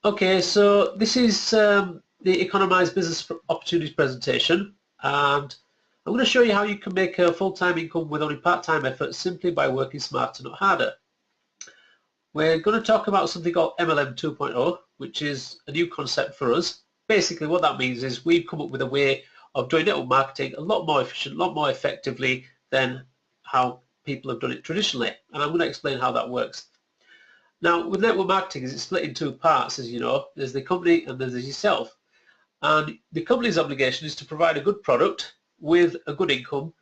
Okay, so this is the Economize Business Opportunities presentation, and I'm going to show you how you can make a full-time income with only part-time effort simply by working smarter, not harder. We're going to talk about something called MLM 2.0, which is a new concept for us. Basically, what that means is we've come up with a way of doing network marketing a lot more efficient, a lot more effectively than how people have done it traditionally, and I'm going to explain how that works. Now, with network marketing, it's split in two parts, as you know. There's the company and there's yourself. And the company's obligation is to provide a good product with a good income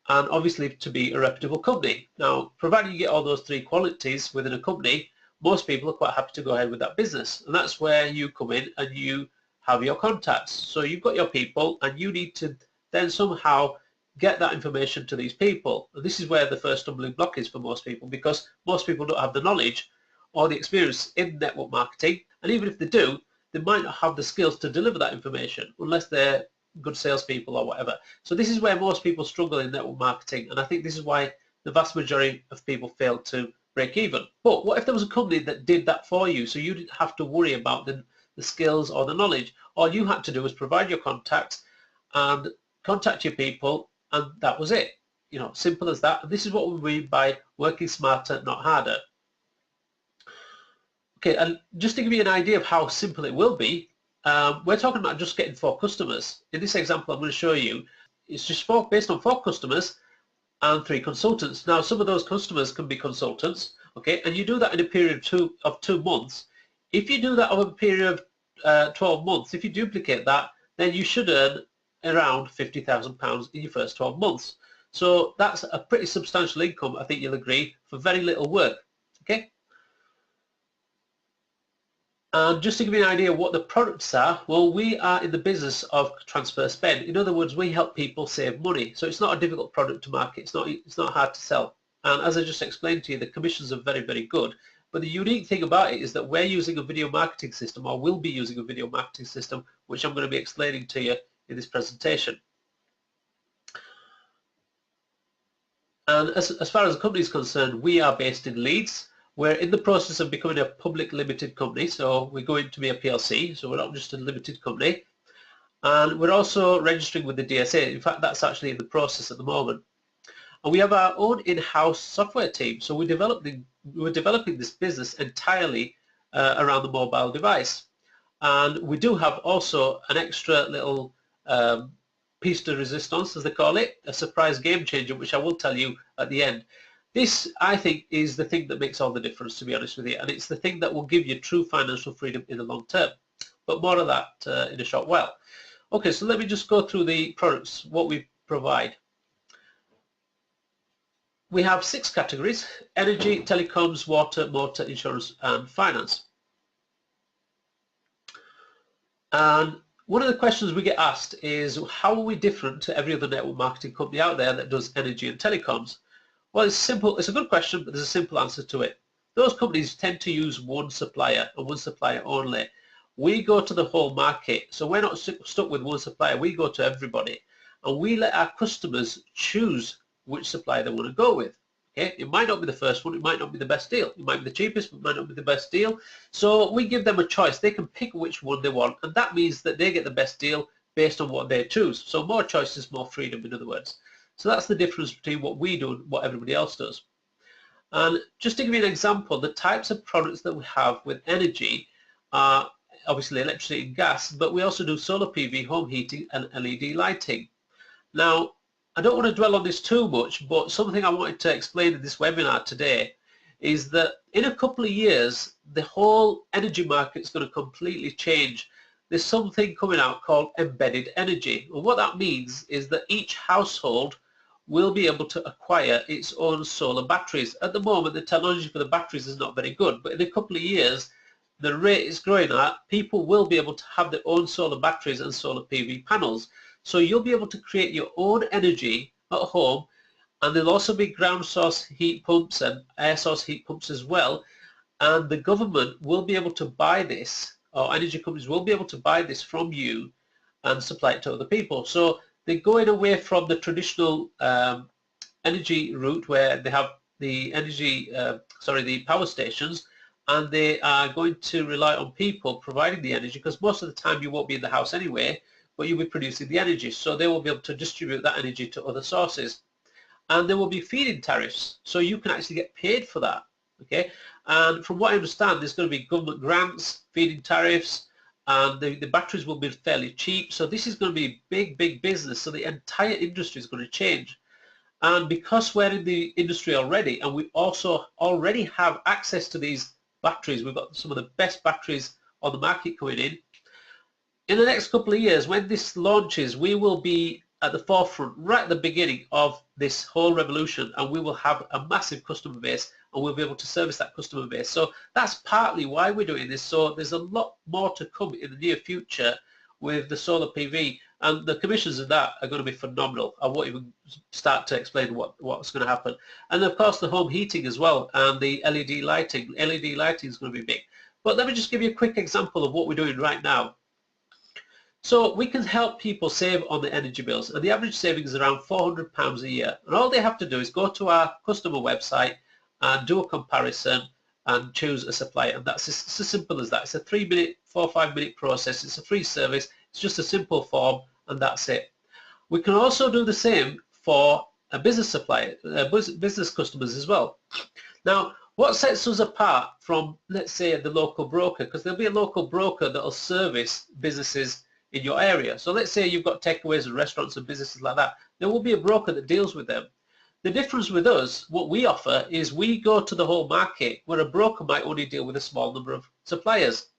and obviously to be a reputable company. Now, providing you get all those three qualities within a company, most people are quite happy to go ahead with that business. And that's where you come in and you have your contacts. So you've got your people and you need to then somehow get that information to these people. And this is where the first stumbling block is for most people, because most people don't have the knowledge or the experience in network marketing, and even if they do, they might not have the skills to deliver that information unless they're good salespeople or whatever. So this is where most people struggle in network marketing, and I think this is why the vast majority of people fail to break even. But what if there was a company that did that for you, so you didn't have to worry about the skills or the knowledge? All you had to do was provide your contacts and contact your people, and that was it. You know, simple as that. And this is what we mean by working smarter, not harder. Okay, and just to give you an idea of how simple it will be, we're talking about just getting 4 customers. In this example I'm going to show you, it's just based on 4 customers and 3 consultants. Now, some of those customers can be consultants, okay, and you do that in a period of 2 months. If you do that over a period of 12 months, if you duplicate that, then you should earn around £50,000 in your first 12 months. So that's a pretty substantial income, I think you'll agree, for very little work, okay? And just to give you an idea of what the products are, well, we are in the business of transfer spend. In other words, we help people save money. So it's not a difficult product to market. It's not hard to sell. And as I just explained to you, the commissions are very, very good. But the unique thing about it is that we're using a video marketing system, or will be using a video marketing system, which I'm going to be explaining to you in this presentation. And as far as the company is concerned, we are based in Leeds. We're in the process of becoming a public limited company, so we're going to be a PLC, so we're not just a limited company. And we're also registering with the DSA. In fact, that's actually in the process at the moment. And we have our own in-house software team, so we're developing this business entirely around the mobile device. And we do have also an extra little piece de resistance, as they call it, a surprise game changer, which I will tell you at the end. This, I think, is the thing that makes all the difference, to be honest with you, and it's the thing that will give you true financial freedom in the long term. But more of that in a short while. Okay, so let me just go through the products, what we provide. We have 6 categories: energy, telecoms, water, motor, insurance, and finance. And one of the questions we get asked is, how are we different to every other network marketing company out there that does energy and telecoms? Well, it's simple. It's a good question, but there's a simple answer to it. Those companies tend to use one supplier and one supplier only. We go to the whole market, so we're not stuck with one supplier. We go to everybody, and we let our customers choose which supplier they want to go with. Okay, it might not be the first one, it might not be the best deal, it might be the cheapest, but it might not be the best deal. So we give them a choice. They can pick which one they want, and that means that they get the best deal based on what they choose. So more choices, more freedom, in other words. So that's the difference between what we do and what everybody else does. And just to give you an example, the types of products that we have with energy are obviously electricity and gas, but we also do solar PV, home heating, and LED lighting. Now, I don't want to dwell on this too much, but something I wanted to explain in this webinar today is that in a couple of years, the whole energy market is going to completely change. There's something coming out called embedded energy. And what that means is that each household will be able to acquire its own solar batteries. At the moment, the technology for the batteries is not very good, but in a couple of years, the rate it's growing at, people will be able to have their own solar batteries and solar PV panels. So you'll be able to create your own energy at home, and there'll also be ground source heat pumps and air source heat pumps as well. And the government will be able to buy this, or energy companies will be able to buy this from you and supply it to other people. So they're going away from the traditional energy route where they have the energy, the power stations, and they are going to rely on people providing the energy, because most of the time you won't be in the house anyway, but you'll be producing the energy, so they will be able to distribute that energy to other sources. And there will be feed-in tariffs, so you can actually get paid for that. Okay, and from what I understand, there's going to be government grants, feed-in tariffs, and the batteries will be fairly cheap. So this is going to be big business. So the entire industry is going to change. And because we're in the industry already, and we also already have access to these batteries, we've got some of the best batteries on the market coming in the next couple of years, when this launches, we will be at the forefront, right at the beginning of this whole revolution, and we will have a massive customer base, and we'll be able to service that customer base. So that's partly why we're doing this. So there's a lot more to come in the near future with the solar PV, and the commissions of that are going to be phenomenal. I won't even start to explain what's going to happen. And of course the home heating as well, and the LED lighting. LED lighting is going to be big. But let me just give you a quick example of what we're doing right now. So we can help people save on the energy bills, and the average savings is around £400 a year. And all they have to do is go to our customer website and do a comparison and choose a supplier. And that's as simple as that. It's a 4 or 5 minute process. It's a free service. It's just a simple form, and that's it. We can also do the same for a business supplier, business customers as well. Now, what sets us apart from, let's say, the local broker, because there'll be a local broker that will service businesses in your area. So let's say you've got takeaways and restaurants and businesses like that. There will be a broker that deals with them. The difference with us, what we offer, is we go to the whole market, where a broker might only deal with a small number of suppliers.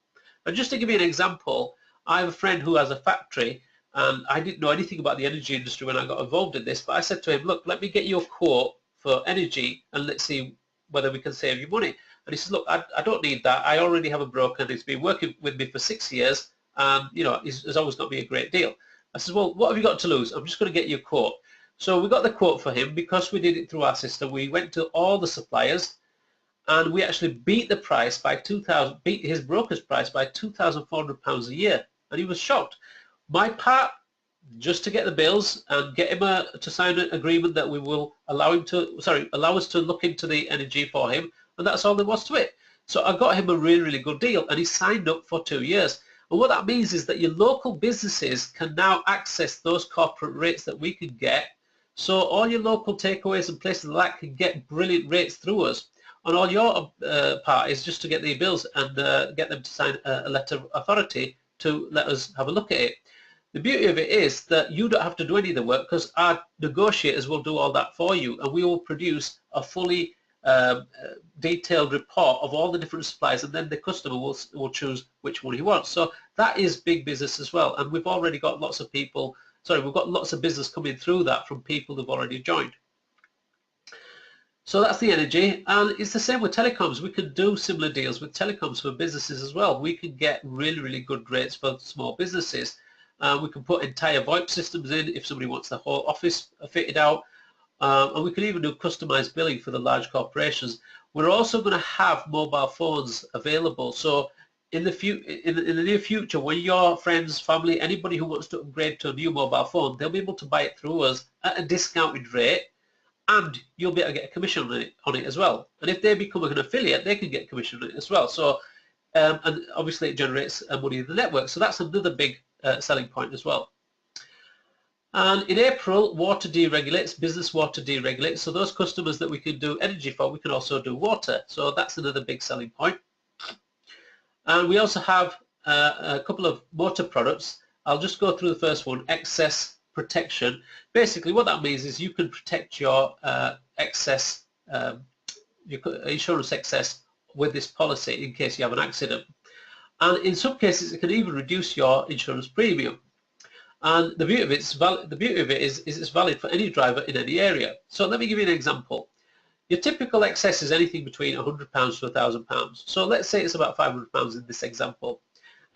And just to give you an example, I have a friend who has a factory, and I didn't know anything about the energy industry when I got involved in this, but I said to him, look, let me get you a quote for energy and let's see whether we can save you money. And he says, look, I don't need that. I already have a broker, and he's been working with me for 6 years, and he's always got me a great deal. I said, well, what have you got to lose? I'm just going to get you a quote. So we got the quote for him. Because we did it through our system, we went to all the suppliers, and we actually beat the price by beat his broker's price by £2,400 a year, and he was shocked. My part, just to get the bills and get him to sign an agreement that we will allow us to look into the energy for him, and that's all there was to it. So I got him a really good deal, and he signed up for 2 years. And what that means is that your local businesses can now access those corporate rates that we can get. So all your local takeaways and places like that can get brilliant rates through us. And all your part is just to get the bills and get them to sign a letter of authority to let us have a look at it. The beauty of it is that you don't have to do any of the work, because our negotiators will do all that for you, and we will produce a fully detailed report of all the different suppliers, and then the customer will choose which one he wants. So that is big business as well, and we've already got lots of people, we've got lots of business coming through that from people who've already joined. So that's the energy, and it's the same with telecoms. We can do similar deals with telecoms for businesses as well. We can get really good rates for small businesses. We can put entire VoIP systems in if somebody wants the whole office fitted out. And we can even do customized billing for the large corporations. We're also going to have mobile phones available. So in the near future, when your friends, family, anybody who wants to upgrade to a new mobile phone, they'll be able to buy it through us at a discounted rate, and you'll be able to get a commission on it as well. And if they become an affiliate, they can get commission on it as well. So and obviously it generates money in the network. So that's another big selling point as well. And in April, water deregulates, business water deregulates. So those customers that we can do energy for, we can also do water. So that's another big selling point. And we also have a couple of motor products. I'll just go through the first one, excess protection. Basically what that means is you can protect your excess, your insurance excess with this policy in case you have an accident. And in some cases it can even reduce your insurance premium. And the beauty of it is it's valid for any driver in any area. So let me give you an example. Your typical excess is anything between £100 to £1,000. So let's say it's about £500 in this example.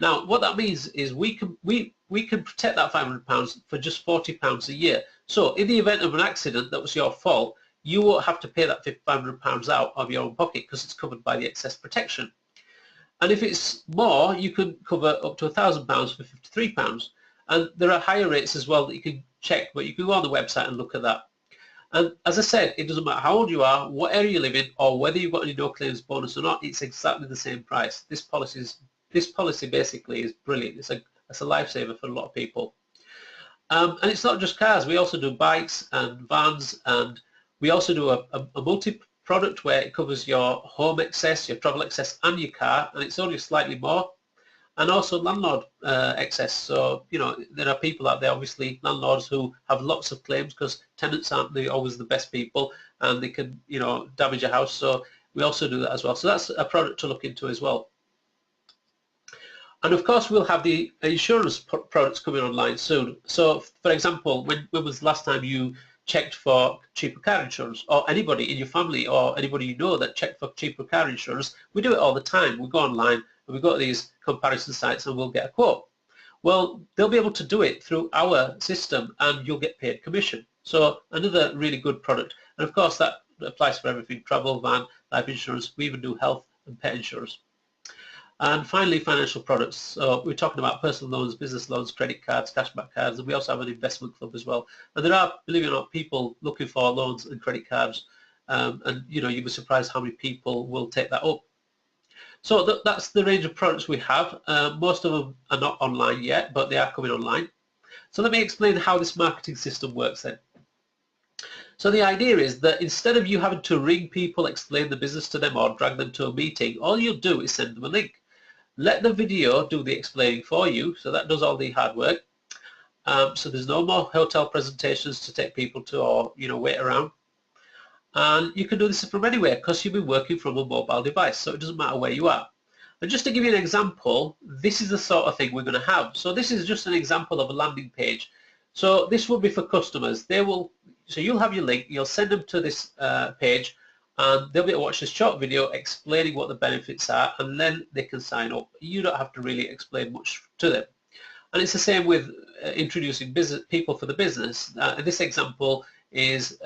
Now what that means is we can protect that £500 for just £40 a year. So in the event of an accident that was your fault, you won't have to pay that £500 out of your own pocket, because it's covered by the excess protection. And if it's more, you can cover up to £1,000 for £53. And there are higher rates as well that you can check, but you can go on the website and look at that. And as I said, it doesn't matter how old you are, what area you live in, or whether you've got any no claims bonus or not, it's exactly the same price. This policy basically is brilliant. It's a lifesaver for a lot of people. And it's not just cars. We also do bikes and vans, and we also do a multi-product where it covers your home excess, your travel excess, and your car, and it's only slightly more. And also landlord excess. So, you know, there are people out there, obviously, landlords who have lots of claims because tenants aren't always the best people, and they can, you know, damage a house. So we also do that as well. So that's a product to look into as well. And of course, we'll have the insurance products coming online soon. So, for example, when was the last time you checked for cheaper car insurance, or anybody in your family or anybody you know that checked for cheaper car insurance? We do it all the time. We go online and we go to these comparison sites and we'll get a quote. Well, they'll be able to do it through our system and you'll get paid commission. So another really good product. And of course, that applies for everything: travel, van, life insurance. We even do health and pet insurance. And finally, financial products. So we're talking about personal loans, business loans, credit cards, cashback cards, and we also have an investment club as well. And there are, believe it or not, people looking for loans and credit cards, and you know, you'd be surprised how many people will take that up. So that's the range of products we have. Most of them are not online yet, but they are coming online. So let me explain how this marketing system works then. So the idea is that instead of you having to ring people, explain the business to them, or drag them to a meeting, all you'll do is send them a link. Let the video do the explaining for you, so that does all the hard work. So there's no more hotel presentations to take people to, or you know, wait around. And you can do this from anywhere because you'll be working from a mobile device, so it doesn't matter where you are. And just to give you an example, this is the sort of thing we're going to have. So this is just an example of a landing page. So this will be for customers. So you'll have your link, you'll send them to this page, and they'll be able to watch this short video explaining what the benefits are, and then they can sign up. You don't have to really explain much to them. And it's the same with introducing people for the business. In this example is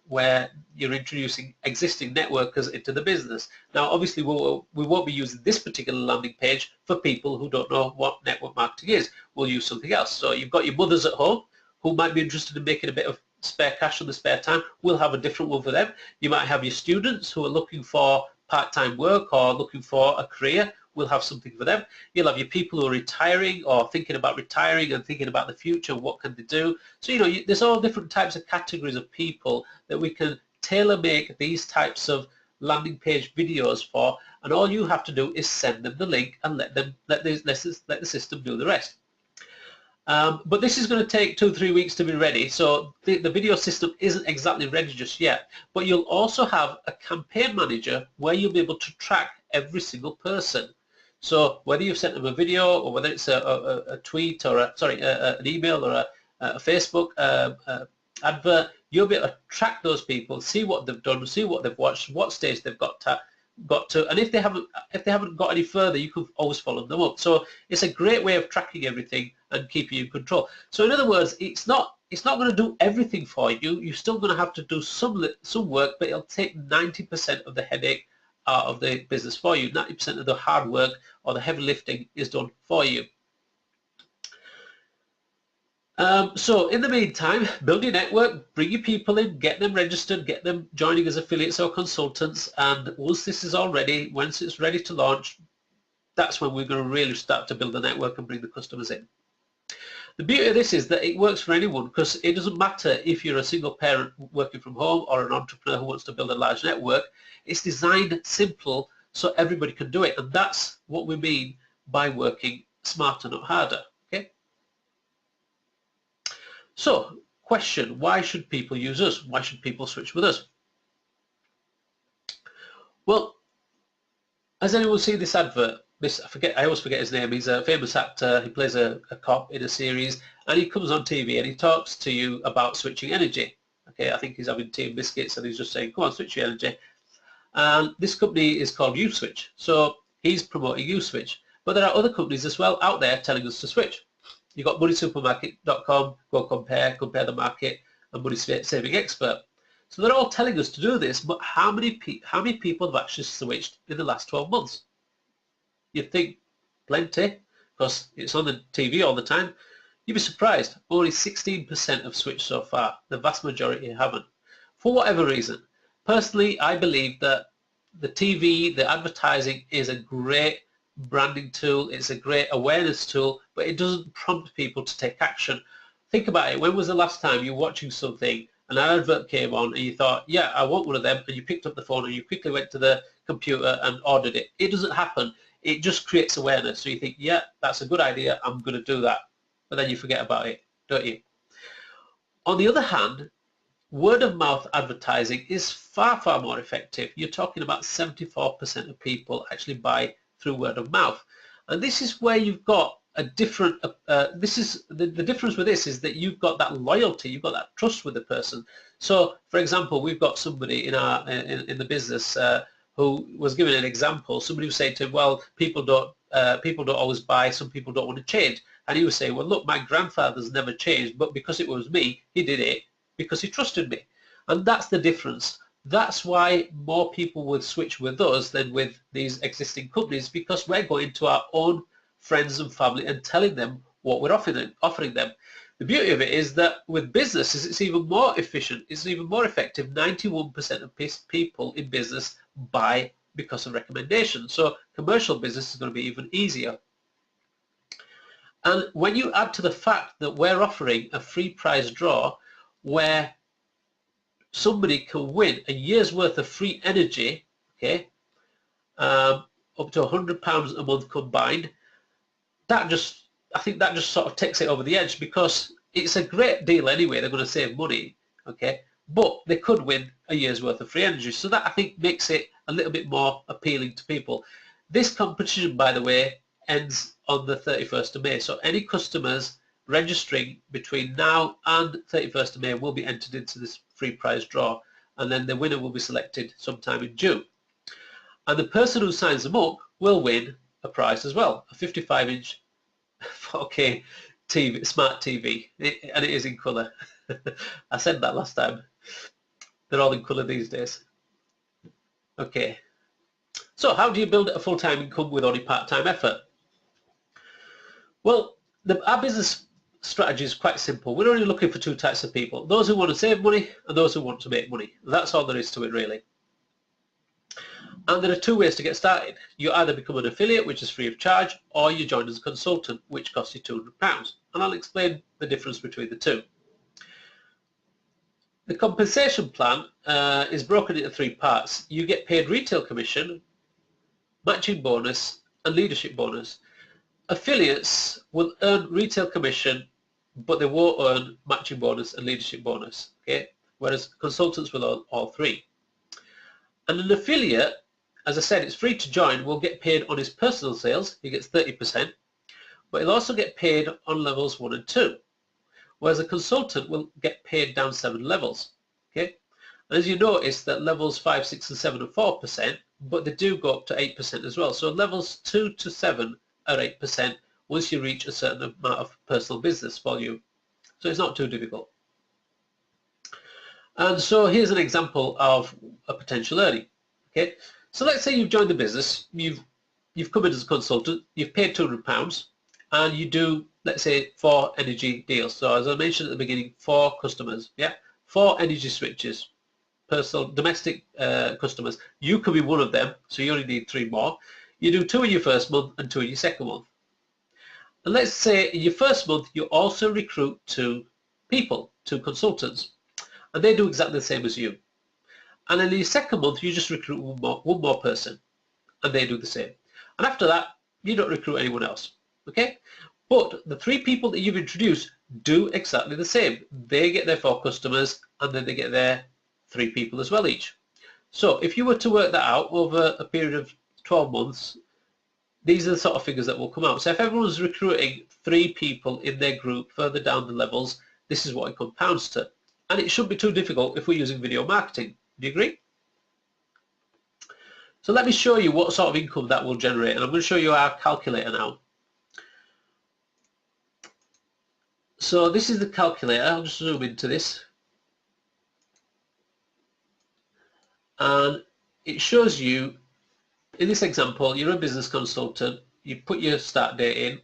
where you're introducing existing networkers into the business. Now, obviously, we won't be using this particular landing page for people who don't know what network marketing is. We'll use something else. So you've got your mothers at home who might be interested in making a bit of spare cash on the spare time. We'll have a different one for them. You might have your students who are looking for part-time work or looking for a career. We'll have something for them. You'll have your people who are retiring or thinking about retiring and thinking about the future, what can they do. So, you know, there's all different types of categories of people that we can tailor make these types of landing page videos for, and all you have to do is send them the link and let the system do the rest. But this is going to take 2-3 weeks to be ready, so the video system isn't exactly ready just yet. But you'll also have a campaign manager where you'll be able to track every single person. So whether you've sent them a video, or whether it's a tweet, or an email, or a Facebook advert, you'll be able to track those people, see what they've done, see what they've watched, what stage they've got to, and if they haven't got any further, you can always follow them up. So it's a great way of tracking everything and keeping you in control. So in other words, it's not going to do everything for you. You're still going to have to do some work, but it'll take 90% of the headache out of the business for you. 90% of the hard work or the heavy lifting is done for you. So in the meantime, build your network, bring your people in, get them registered, get them joining as affiliates or consultants, and once this is all ready, once it's ready to launch, that's when we're going to really start to build the network and bring the customers in. The beauty of this is that it works for anyone, because it doesn't matter if you're a single parent working from home or an entrepreneur who wants to build a large network. It's designed simple so everybody can do it, and that's what we mean by working smarter, not harder. Okay? So, question, why should people use us? Why should people switch with us? Well, has anyone seen this advert? I always forget his name. He's a famous actor. He plays a cop in a series, and he comes on TV and he talks to you about switching energy. Okay, I think he's having tea and biscuits and he's just saying, come on, switch your energy. And this company is called USwitch. So he's promoting USwitch. But there are other companies as well out there telling us to switch. You've got moneysupermarket.com, go compare the market, and Money Saving Expert. So they're all telling us to do this, but how many people have actually switched in the last 12 months? You'd think plenty, because it's on the TV all the time. You'd be surprised, only 16% have switched so far. The vast majority haven't. for whatever reason. Personally, I believe that the TV, the advertising is a great branding tool, it's a great awareness tool, but it doesn't prompt people to take action. Think about it, when was the last time you were watching something and an advert came on and you thought, yeah, I want one of them, and you picked up the phone and you quickly went to the computer and ordered it? It doesn't happen. It just creates awareness. So you think, yeah, that's a good idea, I'm going to do that. But then you forget about it, don't you? On the other hand, word of mouth advertising is far, far more effective. You're talking about 74% of people actually buy through word of mouth. And this is where you've got a different, the difference with this is that you've got that loyalty, you've got that trust with the person. So for example, we've got somebody in our in the business who was giving an example. Somebody was saying to him, well, people don't always buy, some people don't want to change. And he was saying, well, look, my grandfather's never changed, but because it was me, he did it because he trusted me. And that's the difference. That's why more people would switch with us than with these existing companies, because we're going to our own friends and family and telling them what we're offering them. The beauty of it is that with businesses, it's even more efficient, it's even more effective. 91% of people in business buy because of recommendation. So commercial business is going to be even easier. And when you add to the fact that we're offering a free prize draw where somebody can win a year's worth of free energy, okay, up to £100 a month combined, I think that just sort of takes it over the edge, because it's a great deal anyway. They're going to save money, okay, but they could win a year's worth of free energy. So that, I think, makes it a little bit more appealing to people. This competition, by the way, ends on the 31st of May. So any customers registering between now and 31st of May will be entered into this free prize draw, and then the winner will be selected sometime in June. And the person who signs them up will win a prize as well, a 55-inch 4K TV, smart TV, and it is in colour. I said that last time. They're all in colour these days. Okay. So how do you build a full-time income with only part-time effort? Well, our business strategy is quite simple. We're only looking for two types of people: those who want to save money and those who want to make money. That's all there is to it, really. And there are two ways to get started. You either become an affiliate, which is free of charge, or you join as a consultant, which costs you £200. And I'll explain the difference between the two. The compensation plan is broken into three parts. You get paid retail commission, matching bonus, and leadership bonus. Affiliates will earn retail commission, but they won't earn matching bonus and leadership bonus, okay? Whereas consultants will earn all three. And an affiliate, as I said, it's free to join, will get paid on his personal sales. He gets 30%, but he'll also get paid on levels 1 and 2, whereas a consultant will get paid down 7 levels, okay? And as you notice, that levels 5, 6, and 7 are 4%, but they do go up to 8% as well. So levels 2 to 7 are 8% once you reach a certain amount of personal business volume. So it's not too difficult. And so here's an example of a potential earning. Okay, so let's say you've joined the business, you've come in as a consultant, you've paid £200, and you do, let's say, 4 energy deals. So as I mentioned at the beginning, 4 customers, yeah, 4 energy switches, personal, domestic customers. You could be one of them, so you only need 3 more. You do 2 in your first month and 2 in your second month. And let's say in your first month, you also recruit 2 people, 2 consultants, and they do exactly the same as you. And in your second month, you just recruit one more person, and they do the same. And after that, you don't recruit anyone else, okay? But the 3 people that you've introduced do exactly the same. They get their 4 customers, and then they get their 3 people as well each. So if you were to work that out over a period of 12 months, these are the sort of figures that will come out. So if everyone's recruiting 3 people in their group further down the levels, this is what it compounds to. And it shouldn't be too difficult if we're using video marketing. Do you agree? So let me show you what sort of income that will generate. And I'm going to show you our calculator now. So this is the calculator. I'll just zoom into this. And it shows you, in this example, you're a business consultant, you put your start date in,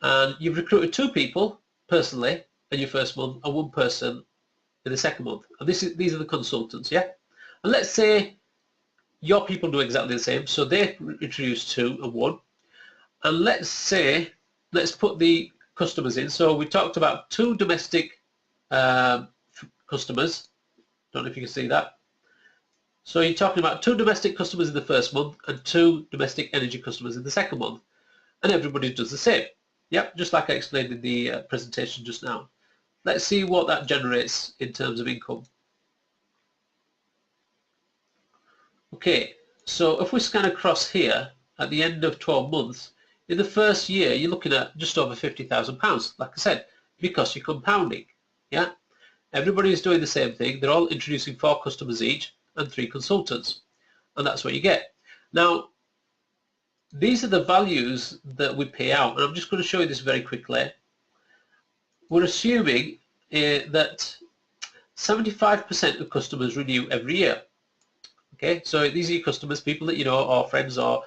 and you've recruited 2 people personally in your first month and 1 person in the second month. And these are the consultants, yeah? And let's say your people do exactly the same, so they introduce 2 and 1. And let's put the customers in. So we talked about 2 domestic customers. Don't know if you can see that. So you're talking about 2 domestic customers in the first month and 2 domestic energy customers in the second month. And everybody does the same. Yep, just like I explained in the presentation just now. Let's see what that generates in terms of income. Okay, so if we scan across here at the end of 12 months, in the first year you're looking at just over £50,000, like I said, because you're compounding. Yeah, everybody is doing the same thing. They're all introducing 4 customers each and 3 consultants, and that's what you get. Now, these are the values that we pay out, and I'm just going to show you this very quickly. We're assuming that 75% of customers renew every year. Okay, so these are your customers, people that you know, or friends, or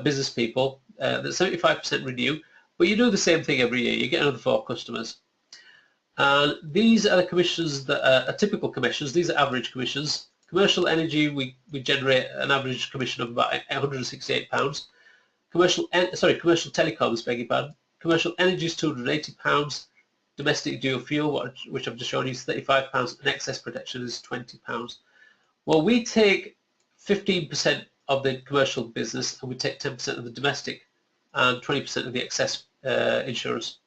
business people, that 75% renew, but you do the same thing every year. You get another 4 customers. And these are the commissions that are typical commissions. These are average commissions. Commercial energy, we generate an average commission of about £168. Commercial telecoms, beg your pardon. Commercial energy is £280. Domestic dual fuel, which I've just shown you, is £35, and excess protection is £20. Well, we take 15% of the commercial business, and we take 10% of the domestic and 20% of the excess insurance.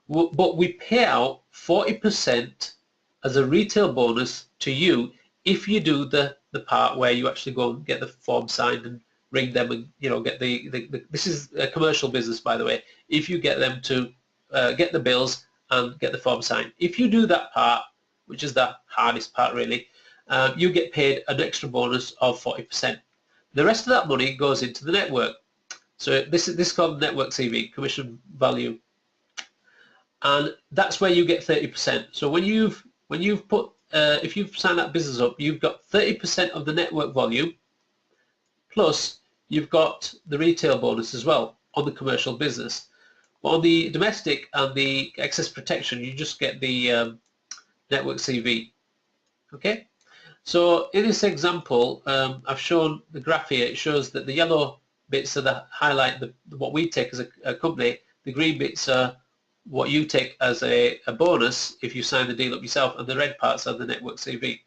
But we pay out 40% as a retail bonus to you if you do the part where you actually go and get the form signed and ring them and get the this is a commercial business, by the way. If you get them to get the bills and get the form signed, if you do that part, which is the hardest part really, you get paid an extra bonus of 40%. The rest of that money goes into the network. So this is called network CV, commission value, and that's where you get 30%. So when you've put if you've signed that business up, you've got 30% of the network volume, plus you've got the retail bonus as well on the commercial business. But on the domestic and the excess protection, you just get the network CV. Okay, so in this example, I've shown the graph here. It shows that the yellow bits are the highlight what we take as a company. The green bits are what you take as a bonus if you sign the deal up yourself, and the red parts are the network CV.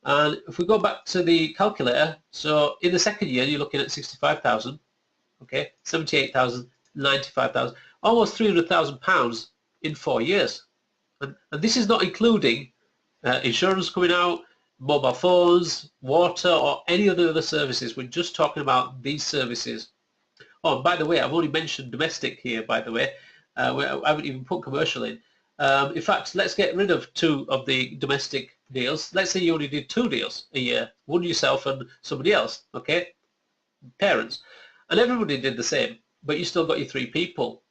And if we go back to the calculator, so in the second year you're looking at 65,000, okay, 78,000, 95,000, almost £300,000 in 4 years. And this is not including insurance coming out, mobile phones, water, or any other services. We're just talking about these services. Oh, and by the way, I've only mentioned domestic here, by the way. I haven't even put commercial in. In fact, let's get rid of 2 of the domestic deals. Let's say you only did 2 deals a year, one yourself and somebody else, okay? Parents. And everybody did the same, but you still got your 3 people.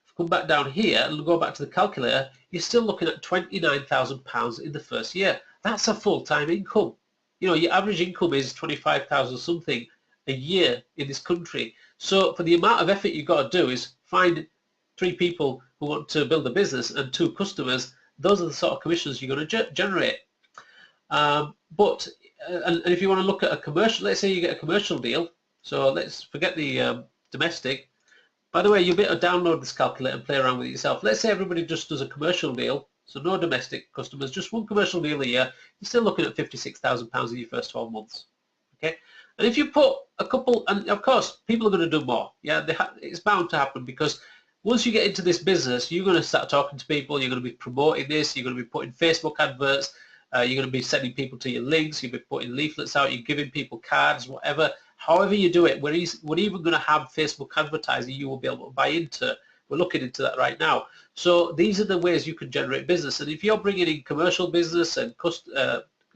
If you come back down here and go back to the calculator, you're still looking at £29,000 in the first year. That's a full-time income. Your average income is 25,000 something a year in this country. So for the amount of effort you've got to do is find 3 people who want to build a business and 2 customers. Those are the sort of commissions you're going to generate. And if you want to look at a commercial, let's say you get a commercial deal. So let's forget the domestic. By the way, you'll be able to download this calculator and play around with it yourself. Let's say everybody just does a commercial deal, so no domestic customers, just one commercial deal a year. You're still looking at £56,000 in your first 12 months. Okay, and if you put a couple, and of course people are going to do more. Yeah, it's bound to happen, because once you get into this business, you're going to start talking to people, you're going to be promoting this, you're going to be putting Facebook adverts, you're going to be sending people to your links, you'll be putting leaflets out, you're giving people cards, whatever. However you do it, we're even going to have Facebook advertising you will be able to buy into. We're looking into that right now. So these are the ways you can generate business. And if you're bringing in commercial business and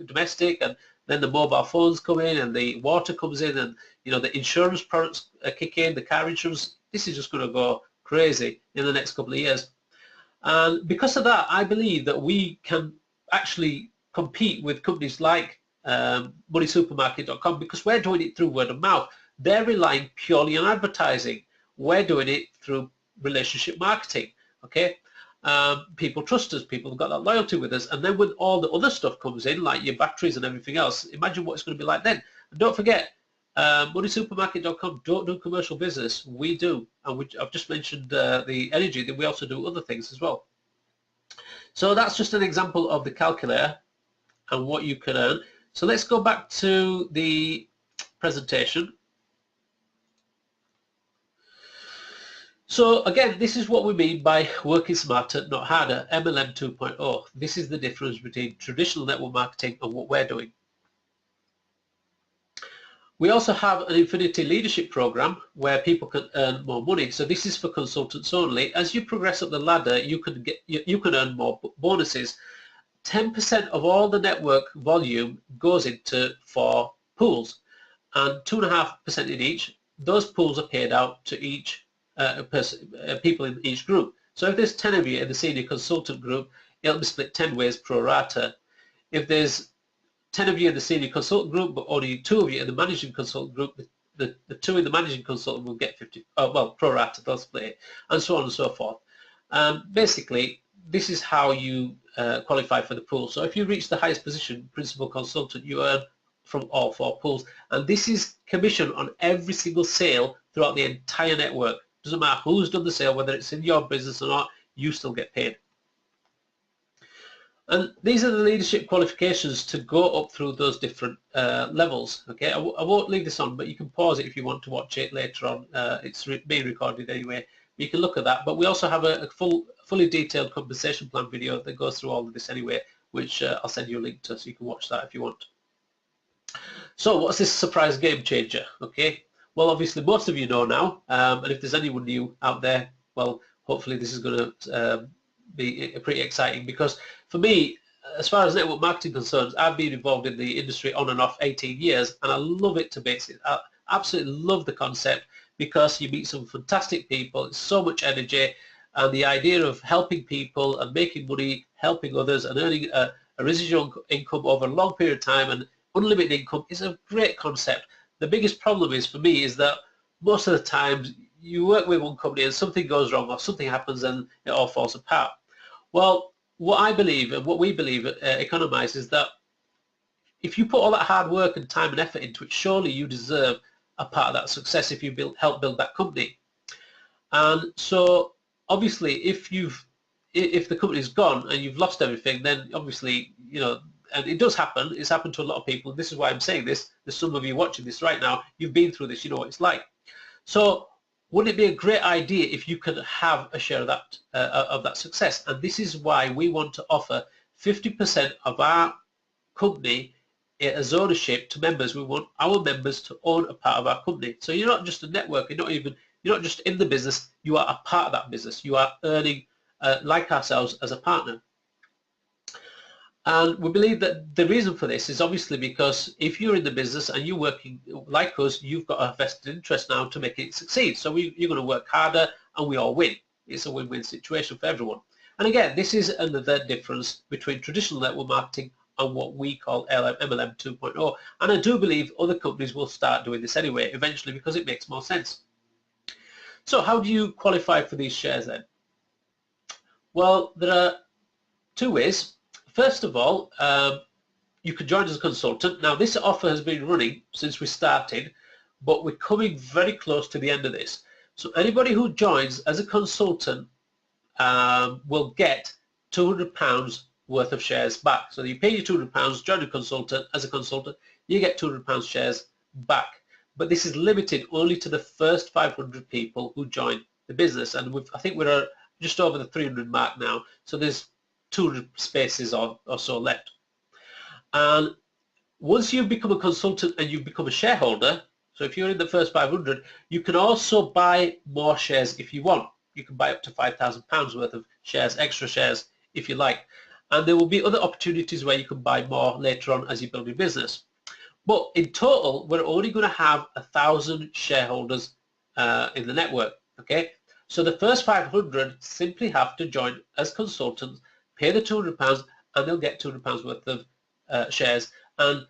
domestic, and then the mobile phones come in and the water comes in, and the insurance products kick in, the car insurance, this is just going to go crazy in the next couple of years. And because of that, I believe that we can actually compete with companies like moneysupermarket.com, because we're doing it through word of mouth. They're relying purely on advertising. We're doing it through relationship marketing. Okay, people trust us, people have got that loyalty with us, and then when all the other stuff comes in, like your batteries and everything else, imagine what it's going to be like then. And don't forget, moneysupermarket.com don't do commercial business. We do, and I've just mentioned the energy, that we also do other things as well. So that's just an example of the calculator and what you can earn. So let's go back to the presentation. So again, this is what we mean by working smarter, not harder, MLM 2.0. This is the difference between traditional network marketing and what we're doing. We also have an Infinity Leadership Program where people can earn more money. So this is for consultants only. As you progress up the ladder, you can earn more bonuses. 10% of all the network volume goes into 4 pools, and 2.5% in each. Those pools are paid out to each people in each group. So if there's 10 of you in the senior consultant group, it'll be split 10 ways pro rata. If there's 10 of you in the senior consultant group, but only 2 of you in the managing consultant group, the 2 in the managing consultant will get 50, pro rata, they'll split it, and so on and so forth. Basically, this is how you qualify for the pool. So if you reach the highest position, principal consultant, you earn from all 4 pools. And this is commission on every single sale throughout the entire network. Doesn't matter who's done the sale, whether it's in your business or not, you still get paid. And these are the leadership qualifications to go up through those different levels. Okay, I won't leave this on, but you can pause it if you want to watch it later on. It's being recorded anyway. You can look at that. But we also have a fully detailed compensation plan video that goes through all of this anyway, which I'll send you a link to, so you can watch that if you want. So what's this surprise game changer? Okay, well, obviously most of you know now, and if there's anyone new out there, well, hopefully this is going to be pretty exciting, because for me, as far as network marketing concerns, I've been involved in the industry on and off 18 years, and I love it to bits. I absolutely love the concept, because you meet some fantastic people, it's so much energy, and the idea of helping people and making money, helping others, and earning a residual income over a long period of time and unlimited income is a great concept. The biggest problem is, for me, is that most of the times you work with one company and something goes wrong or something happens and it all falls apart. Well, what I believe and what we believe at e-conomize is that if you put all that hard work and time and effort into it, surely you deserve a part of that success if you help build that company. And so obviously if the company's gone and you've lost everything, then obviously, you know, and it does happen, it's happened to a lot of people, and this is why I'm saying this. There's some of you watching this right now, you've been through this, you know what it's like. So wouldn't it be a great idea if you could have a share of that success? And this is why we want to offer 50% of our company as ownership to members. We want our members to own a part of our company. So you're not just a network, you're not just in the business, you are a part of that business. You are earning like ourselves as a partner. And we believe that the reason for this is obviously because if you're in the business and you're working like us, you've got a vested interest now to make it succeed. So you're going to work harder and we all win. It's a win-win situation for everyone. And again, this is another difference between traditional network marketing and what we call MLM 2.0. And I do believe other companies will start doing this anyway, eventually, because it makes more sense. So how do you qualify for these shares then? Well, there are 2 ways. First of all, you can join as a consultant. Now, this offer has been running since we started, but we're coming very close to the end of this. So anybody who joins as a consultant will get £200 worth of shares back. So you pay your £200, join a consultant. As a consultant, you get £200 shares back. But this is limited only to the first 500 people who join the business. And I think we're just over the 300 mark now. So there's 200 spaces or so left. And once you become a consultant and you become a shareholder, so if you're in the first 500, you can also buy more shares if you want. You can buy up to £5,000 worth of shares, extra shares, if you like. And there will be other opportunities where you can buy more later on as you build your business. But in total, we're only going to have 1,000 shareholders in the network. Okay, so the first 500 simply have to join as consultants, pay the £200, and they'll get £200 worth of shares, and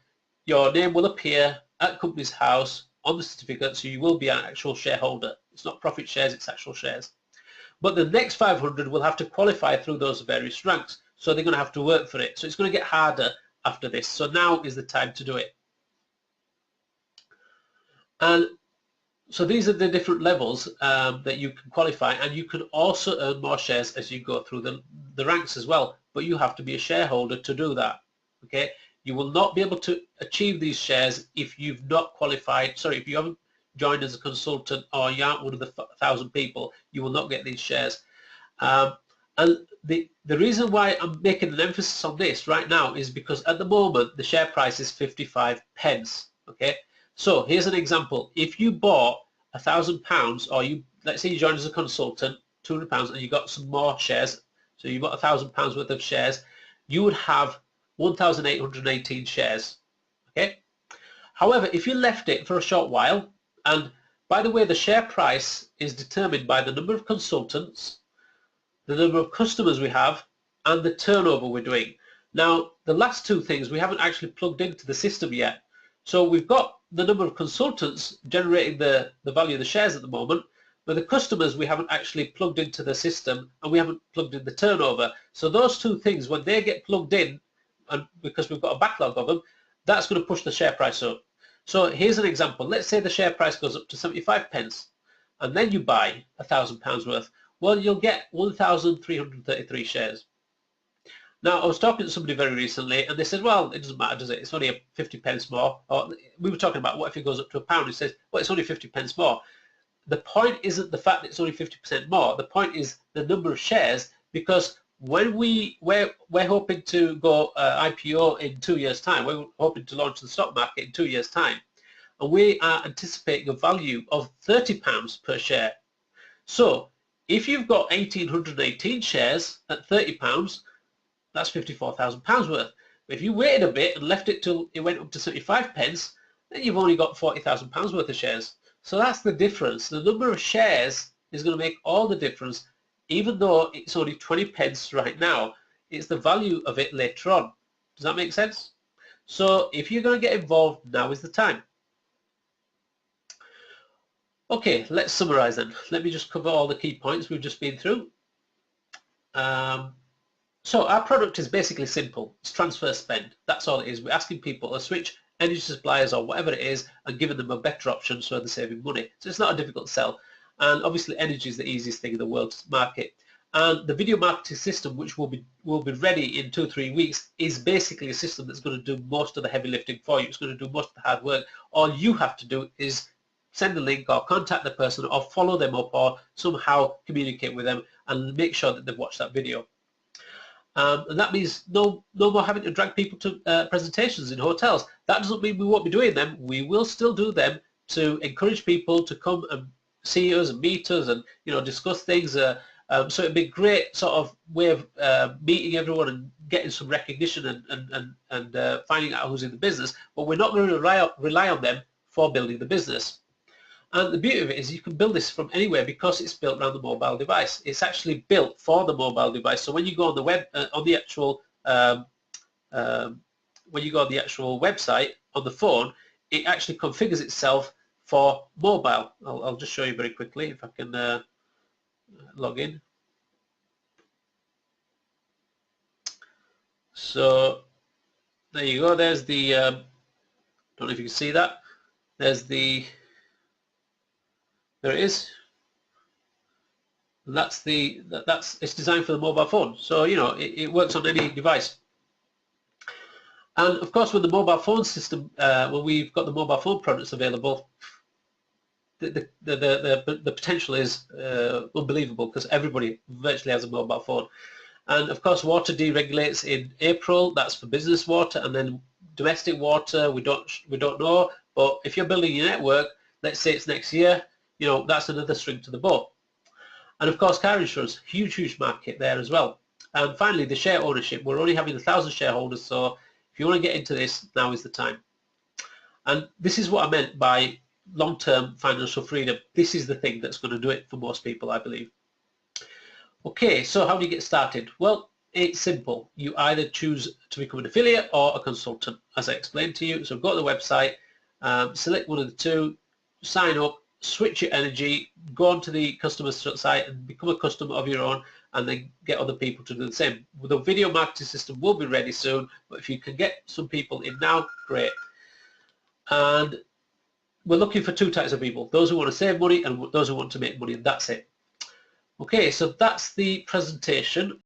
your name will appear at Companies House on the certificate, so you will be an actual shareholder. It's not profit shares, it's actual shares. But the next 500 will have to qualify through those various ranks. So they're going to have to work for it. So it's going to get harder after this. So now is the time to do it. And so these are the different levels that you can qualify, and you can also earn more shares as you go through the ranks as well. But you have to be a shareholder to do that. Okay, you will not be able to achieve these shares if you've not qualified. Sorry, if you haven't joined as a consultant or you aren't one of the 1,000 people, you will not get these shares. And the reason why I'm making an emphasis on this right now is because at the moment the share price is 55 pence. Okay, so here's an example. If you bought £1,000, or let's say you joined as a consultant, £200, and you got some more shares, so you bought £1,000 worth of shares, you would have 1,818 shares. Okay. However, if you left it for a short while, and by the way, the share price is determined by the number of consultants, the number of customers we have, and the turnover we're doing. Now, the last two things we haven't actually plugged into the system yet. So we've got the number of consultants generating the value of the shares at the moment, but the customers we haven't actually plugged into the system, and we haven't plugged in the turnover. So those two things, when they get plugged in, and because we've got a backlog of them, that's going to push the share price up. So here's an example. Let's say the share price goes up to 75 pence, and then you buy £1,000 worth. Well, you'll get 1,333 shares. Now, I was talking to somebody very recently, and they said, well, it doesn't matter, does it? It's only 50 pence more. Or we were talking about what if it goes up to £1? He says, well, it's only 50 pence more. The point isn't the fact that it's only 50% more. The point is the number of shares, because when we're hoping to go IPO in 2 years' time, we're hoping to launch the stock market in 2 years' time, and we are anticipating a value of £30 per share. So if you've got 1,818 shares at £30, that's £54,000 worth. But if you waited a bit and left it till it went up to 75 pence, then you've only got £40,000 worth of shares. So that's the difference. The number of shares is going to make all the difference, even though it's only 20 pence right now. It's the value of it later on. Does that make sense? So if you're going to get involved, now is the time. Okay, let's summarize then. Let me just cover all the key points we've just been through. So our product is basically simple. It's transfer spend. That's all it is. We're asking people to switch energy suppliers or whatever it is and giving them a better option so they're saving money. So it's not a difficult sell. And obviously energy is the easiest thing in the world to market. And the video marketing system, which will be ready in 2 or 3 weeks, is basically a system that's going to do most of the heavy lifting for you. It's going to do most of the hard work. All you have to do is send a link or contact the person or follow them up or somehow communicate with them and make sure that they've watched that video. And that means no more having to drag people to presentations in hotels. That doesn't mean we won't be doing them. We will still do them to encourage people to come and see us and meet us and discuss things. So it'd be a great sort of way of meeting everyone and getting some recognition and finding out who's in the business. But we're not going to rely on them for building the business. And the beauty of it is you can build this from anywhere because it's built around the mobile device. It's actually built for the mobile device. So when you go on the web, on the actual website on the phone, it actually configures itself for mobile. I'll just show you very quickly if I can log in. So there you go. There's the. Don't know if you can see that. There's the. There it is. And it's designed for the mobile phone, so it works on any device. And of course, with the mobile phone system, when we've got the mobile phone products available, the potential is unbelievable because everybody virtually has a mobile phone. And of course, water deregulates in April. That's for business water, and then domestic water we don't know. But if you're building your network, let's say it's next year. That's another string to the bow. And of course, car insurance, huge market there as well. And finally, the share ownership. We're only having 1,000 shareholders, so if you want to get into this, now is the time. And this is what I meant by long-term financial freedom. This is the thing that's going to do it for most people, I believe. Okay, so how do you get started? Well, it's simple. You either choose to become an affiliate or a consultant, as I explained to you. So go to the website, select one of the two, sign up, switch your energy, go onto the customer site and become a customer of your own, and then get other people to do the same. The video marketing system will be ready soon, but if you can get some people in now, great. And we're looking for two types of people, those who want to save money and those who want to make money, and that's it. Okay, so that's the presentation.